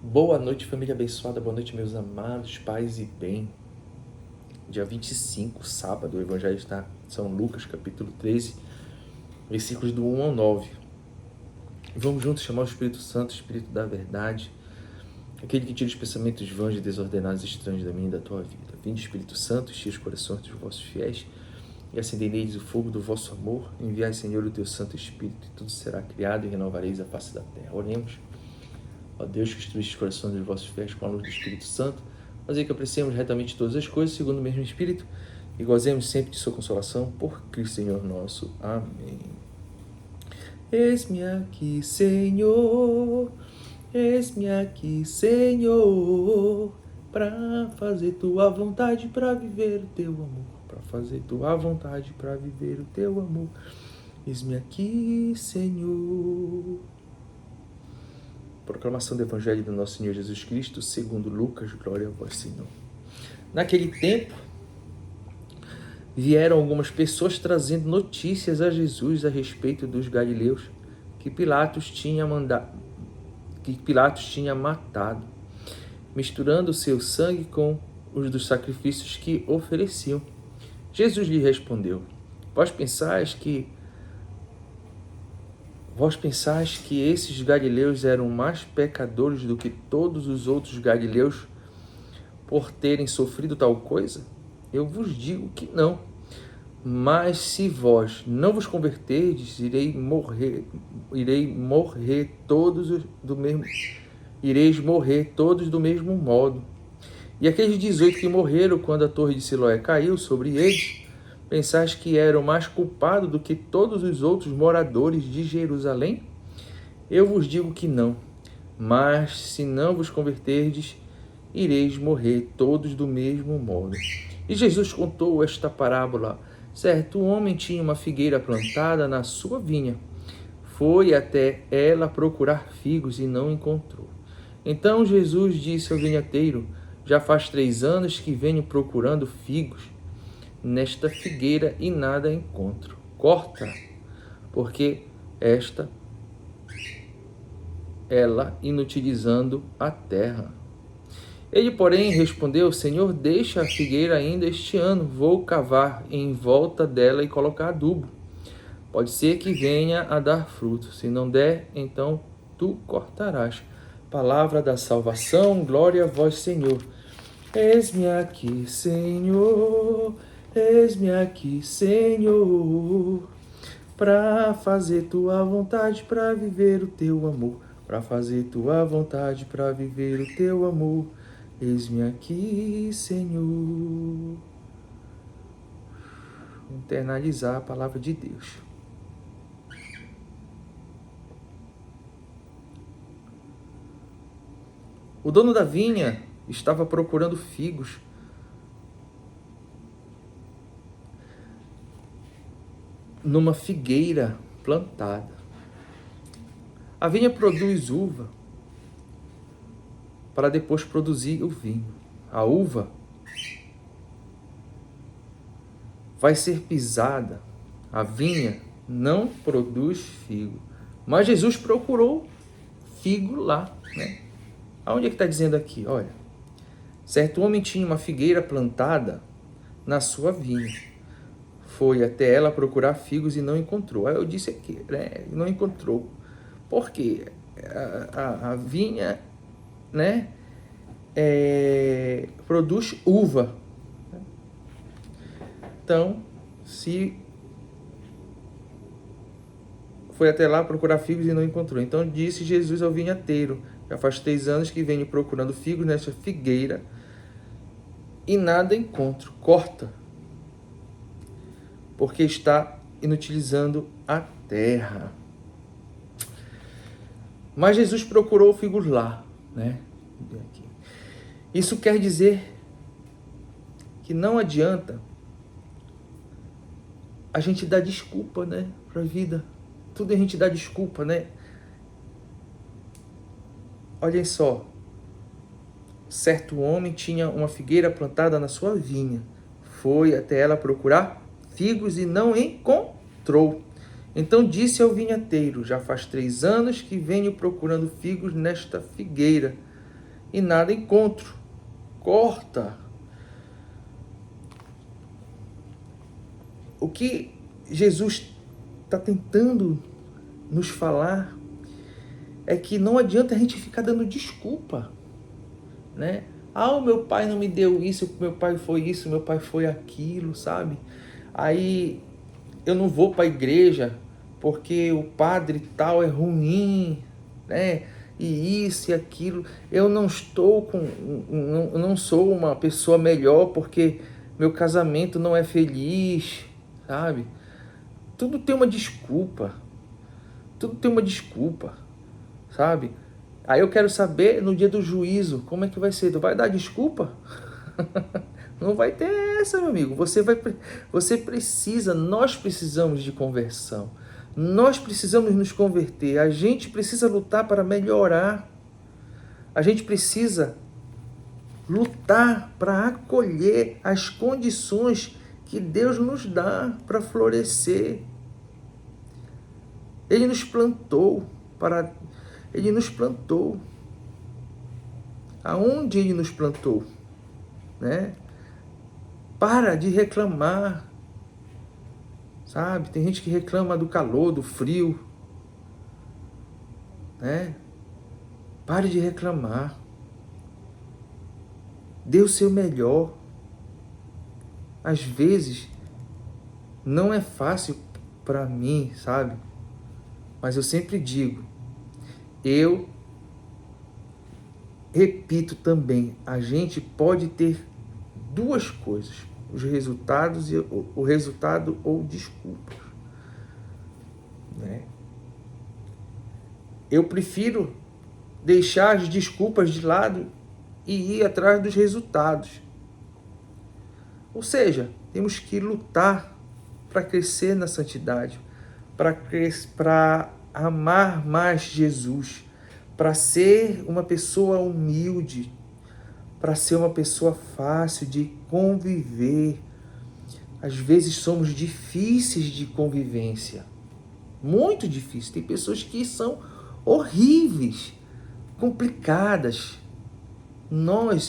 Boa noite, família abençoada. Boa noite, meus amados, paz e bem. Dia 25, sábado, o Evangelho está em São Lucas, capítulo 13, versículos do 1 ao 9. Vamos juntos chamar o Espírito Santo, Espírito da verdade, aquele que tira os pensamentos vãos e desordenados estranhos da minha e da tua vida. Vinde, Espírito Santo, enche os corações dos vossos fiéis e acendei neles o fogo do vosso amor. Enviai, Senhor, o teu Santo Espírito, e tudo será criado e renovareis a face da terra. Oremos. Ó Deus, que instruíste os corações dos vossos fiéis com a luz do Espírito Santo, fazei que apreciemos retamente todas as coisas, segundo o mesmo Espírito, e gozemos sempre de sua consolação, por Cristo Senhor nosso. Amém. Eis-me aqui, Senhor, eis-me aqui, Senhor, para fazer tua vontade, para viver o teu amor, para fazer tua vontade, para viver o teu amor. Eis-me aqui, Senhor. Proclamação do Evangelho do nosso Senhor Jesus Cristo, segundo Lucas. Glória a vós, Senhor. Naquele tempo, vieram algumas pessoas trazendo notícias a Jesus a respeito dos galileus que Pilatos tinha matado, misturando o seu sangue com os dos sacrifícios que ofereciam. Jesus lhe respondeu: Vós pensais que esses galileus eram mais pecadores do que todos os outros galileus por terem sofrido tal coisa? Eu vos digo que não. Mas se vós não vos converterdes, ireis morrer todos do mesmo modo. E aqueles 18 que morreram quando a torre de Siloé caiu sobre eles, pensais que eram mais culpados do que todos os outros moradores de Jerusalém? Eu vos digo que não. Mas se não vos converterdes, ireis morrer todos do mesmo modo. E Jesus contou esta parábola. Certo homem tinha uma figueira plantada na sua vinha. Foi até ela procurar figos e não encontrou. Então Jesus disse ao vinhateiro: Já faz 3 anos que venho procurando figos nesta figueira e nada encontro. Corta, porque ela inutilizando a terra. Ele, porém, respondeu: Senhor, deixa a figueira ainda este ano. Vou cavar em volta dela e colocar adubo. Pode ser que venha a dar fruto. Se não der, então tu cortarás. Palavra da salvação, glória a vós, Senhor. Eis-me aqui, Senhor. Eis-me aqui, Senhor, para fazer tua vontade, para viver o teu amor. Para fazer tua vontade, para viver o teu amor. Eis-me aqui, Senhor. Internalizar a palavra de Deus. O dono da vinha estava procurando figos numa figueira plantada. A vinha produz uva para depois produzir o vinho. A uva vai ser pisada. A vinha não produz figo. Mas Jesus procurou figo lá, né? Aonde é que está dizendo aqui? Olha, certo homem tinha uma figueira plantada na sua vinha. Foi até ela procurar figos e não encontrou. Aí eu disse aqui, né? Não encontrou. Por quê? A vinha, né, produz uva. Então, se foi até lá procurar figos e não encontrou. Então disse Jesus ao vinhateiro: Já faz 3 anos que venho procurando figos nesta figueira e nada encontro. Corta, porque está inutilizando a terra. Mas Jesus procurou figos lá, né? Isso quer dizer que não adianta a gente dar desculpa, né, para a vida. Tudo a gente dá desculpa, né? Olhem só. Certo homem tinha uma figueira plantada na sua vinha. Foi até ela procurar figos e não encontrou. Então disse ao vinhateiro: Já faz 3 anos que venho procurando figos nesta figueira, e nada encontro. Corta. O que Jesus está tentando nos falar é que não adianta a gente ficar dando desculpa, né? Ah, o meu pai não me deu isso, meu pai foi isso, meu pai foi aquilo, sabe? Aí eu não vou para a igreja porque o padre tal é ruim, né? E isso e aquilo. Eu não estou com, não sou uma pessoa melhor porque meu casamento não é feliz, sabe? Tudo tem uma desculpa. Tudo tem uma desculpa, sabe? Aí eu quero saber no dia do juízo, como é que vai ser? Tu vai dar desculpa? Não vai ter essa, meu amigo. Você precisa, nós precisamos de conversão. Nós precisamos nos converter. A gente precisa lutar para melhorar. A gente precisa lutar para acolher as condições que Deus nos dá para florescer. Ele nos plantou Ele nos plantou. Aonde Ele nos plantou? Né? Para de reclamar, sabe? Tem gente que reclama do calor, do frio, né? Pare de reclamar. Dê o seu melhor. Às vezes, não é fácil para mim, sabe? Mas eu sempre digo, eu repito também, a gente pode ter duas coisas, os resultados e o resultado ou desculpas, né? Eu prefiro deixar as desculpas de lado e ir atrás dos resultados. Ou seja, temos que lutar para crescer na santidade, para amar mais Jesus, para ser uma pessoa humilde, para ser uma pessoa fácil de conviver. Às vezes somos difíceis de convivência, muito difíceis. Tem pessoas que são horríveis, complicadas.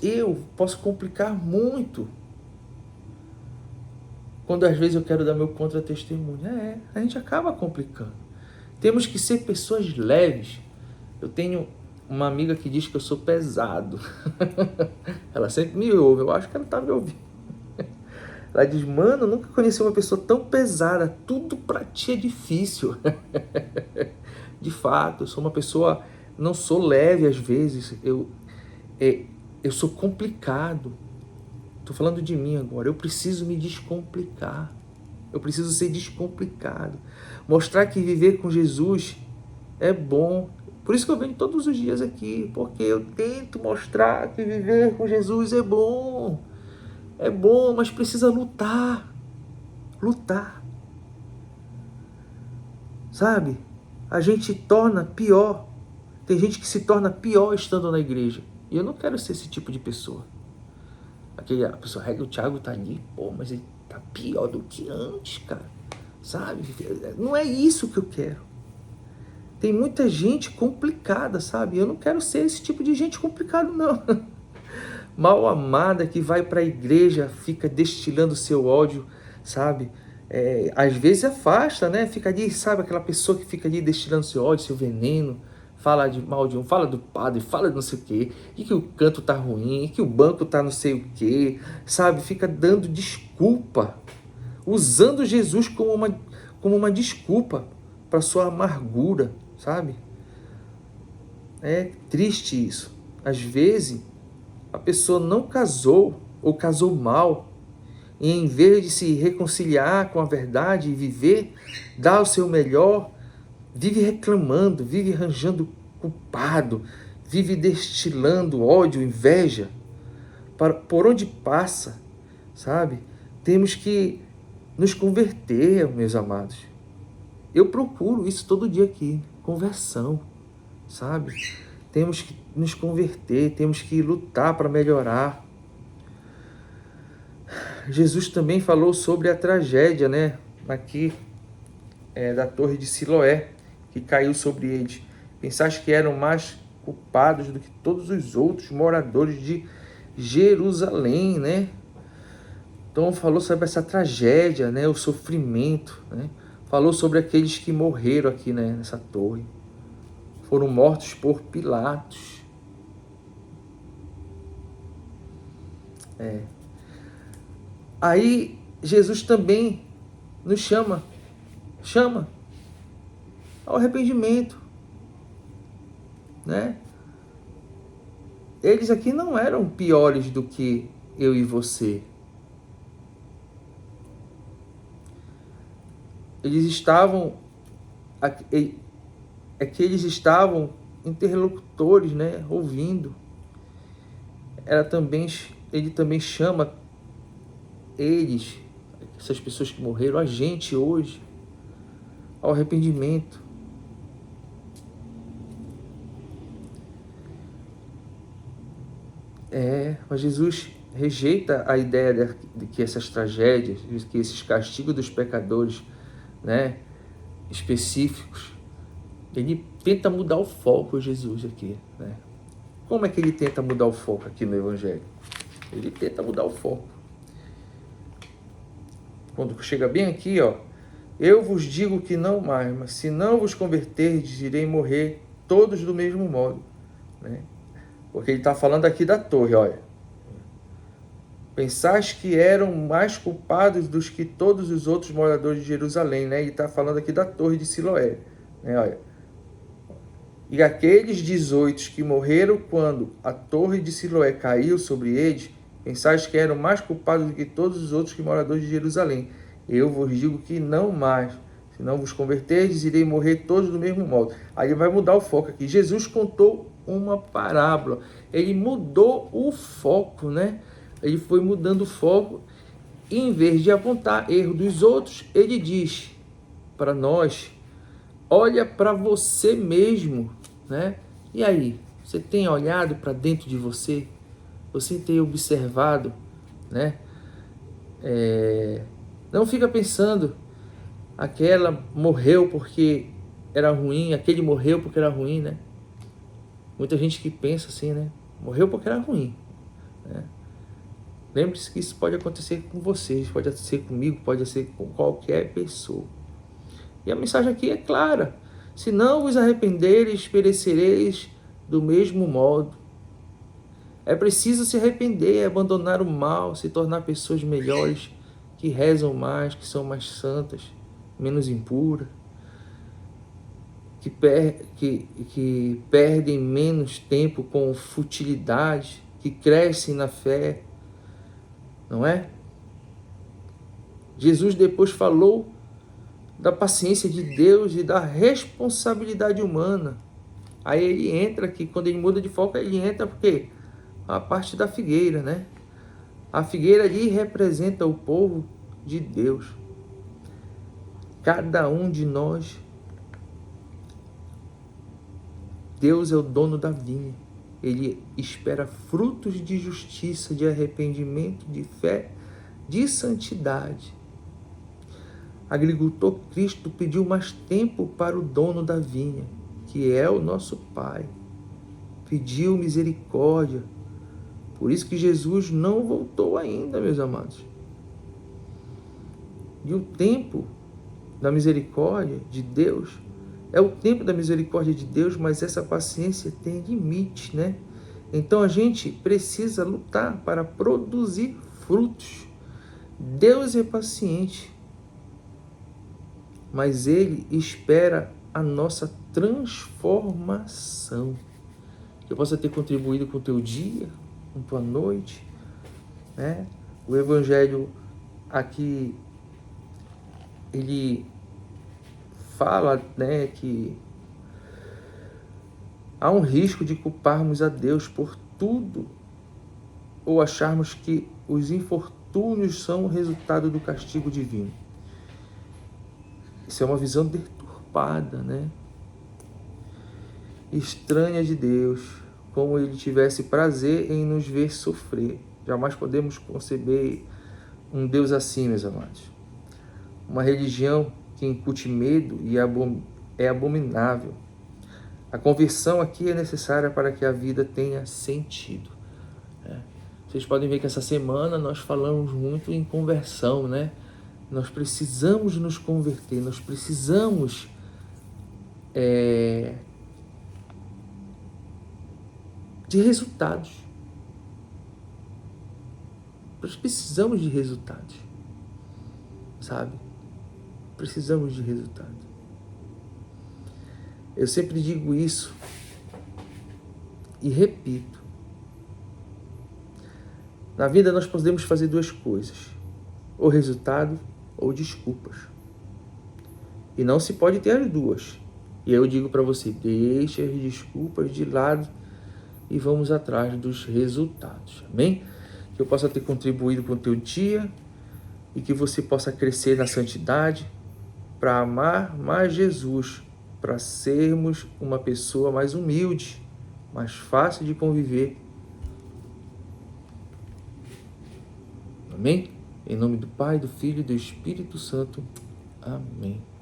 Eu posso complicar muito. Quando às vezes eu quero dar meu contra-testemunho, a gente acaba complicando. Temos que ser pessoas leves. Eu tenho uma amiga que diz que eu sou pesado. Ela sempre me ouve, eu acho que ela tá me ouvindo. Ela diz, mano, eu nunca conheci uma pessoa tão pesada, tudo pra ti é difícil. De fato, eu sou uma pessoa, não sou leve às vezes, eu sou complicado. Estou falando de mim agora, eu preciso me descomplicar. Eu preciso ser descomplicado. Mostrar que viver com Jesus é bom. Por isso que eu venho todos os dias aqui, porque eu tento mostrar que viver com Jesus é bom. É bom, mas precisa lutar. Lutar. Sabe? A gente torna pior. Tem gente que se torna pior estando na igreja. E eu não quero ser esse tipo de pessoa. A pessoa, o Thiago tá ali, mas ele tá pior do que antes, cara. Sabe? Não é isso que eu quero. Tem muita gente complicada, sabe? Eu não quero ser esse tipo de gente complicado, não. Mal amada que vai para a igreja, fica destilando seu ódio, sabe? Às vezes afasta, né? Fica ali, sabe? Aquela pessoa que fica ali destilando seu ódio, seu veneno. Fala de mal de um, fala do padre, fala de não sei o quê, e que o canto tá ruim, e que o banco tá não sei o quê, sabe? Fica dando desculpa, usando Jesus como uma desculpa para sua amargura, sabe? É triste isso. Às vezes, a pessoa não casou ou casou mal, e em vez de se reconciliar com a verdade e viver, dar o seu melhor, vive reclamando, vive arranjando culpado, vive destilando ódio, inveja, por onde passa, sabe? Temos que nos converter, meus amados. Eu procuro isso todo dia aqui, conversão, sabe? Temos que nos converter, temos que lutar para melhorar. Jesus também falou sobre a tragédia, né? Aqui, da torre de Siloé, que caiu sobre eles. Pensaste que eram mais culpados do que todos os outros moradores de Jerusalém, né? Então falou sobre essa tragédia, né? O sofrimento, né? Falou sobre aqueles que morreram aqui, né? Nessa torre. Foram mortos por Pilatos. Aí Jesus também nos chama ao arrependimento, né? Eles aqui não eram piores do que eu e você. Eles estavam eles estavam interlocutores, né? Ouvindo. Ele também chama eles, essas pessoas que morreram, a gente hoje, ao arrependimento. Mas Jesus rejeita a ideia de que essas tragédias, que esses castigos dos pecadores, né, específicos, ele tenta mudar o foco, Jesus, aqui, né? Como é que ele tenta mudar o foco aqui no Evangelho? Ele tenta mudar o foco. Quando chega bem aqui, ó, eu vos digo que não mais, mas se não vos converterdes, irei morrer todos do mesmo modo, né? Porque ele está falando aqui da torre, olha. Pensais que eram mais culpados dos que todos os outros moradores de Jerusalém, né? Ele está falando aqui da torre de Siloé, né? Olha. E aqueles 18 que morreram quando a torre de Siloé caiu sobre eles, pensais que eram mais culpados do que todos os outros que moradores de Jerusalém. Eu vos digo que não mais. Se não vos converterdes, irei morrer todos do mesmo modo. Aí ele vai mudar o foco aqui. Jesus contou uma parábola. Ele mudou o foco, né? Ele foi mudando o foco. E em vez de apontar erro dos outros, ele diz para nós: olha para você mesmo, né? E aí, você tem olhado para dentro de você? Você tem observado, né? Não fica pensando, aquela morreu porque era ruim, aquele morreu porque era ruim, né? Muita gente que pensa assim, né? Morreu porque era ruim, né? Lembre-se que isso pode acontecer com vocês, pode acontecer comigo, pode acontecer com qualquer pessoa. E a mensagem aqui é clara: se não vos arrependereis, perecereis do mesmo modo. É preciso se arrepender, abandonar o mal, se tornar pessoas melhores, que rezam mais, que são mais santas, menos impuras, que perdem menos tempo com futilidade, que crescem na fé, não é? Jesus depois falou da paciência de Deus e da responsabilidade humana. Aí ele entra aqui, quando ele muda de foco, ele entra porque a parte da figueira, né? A figueira ali representa o povo de Deus. Cada um de nós, Deus é o dono da vinha. Ele espera frutos de justiça, de arrependimento, de fé, de santidade. Agricultor Cristo pediu mais tempo para o dono da vinha, que é o nosso Pai. Pediu misericórdia. Por isso que Jesus não voltou ainda, meus amados. E o tempo da misericórdia de Deus é o tempo da misericórdia de Deus, mas essa paciência tem limite, né? Então a gente precisa lutar para produzir frutos. Deus é paciente, mas Ele espera a nossa transformação. Que eu possa ter contribuído com o teu dia, com tua noite, né? O Evangelho aqui, ele fala, né, que há um risco de culparmos a Deus por tudo ou acharmos que os infortúnios são o resultado do castigo divino. Isso é uma visão deturpada, né? Estranha de Deus, como ele tivesse prazer em nos ver sofrer. Jamais podemos conceber um Deus assim, meus amados. Uma religião que incute medo e é abominável. A conversão aqui é necessária para que a vida tenha sentido. Vocês podem ver que essa semana nós falamos muito em conversão, né? Nós precisamos nos converter, nós precisamos de resultados. Nós precisamos de resultados, sabe? Precisamos de resultados. Eu sempre digo isso e repito. Na vida nós podemos fazer duas coisas: ou resultado ou desculpas. E não se pode ter as duas. E aí eu digo para você, deixe as desculpas de lado e vamos atrás dos resultados. Amém? Que eu possa ter contribuído com o teu dia e que você possa crescer na santidade para amar mais Jesus, para sermos uma pessoa mais humilde, mais fácil de conviver. Amém? Em nome do Pai, do Filho e do Espírito Santo. Amém.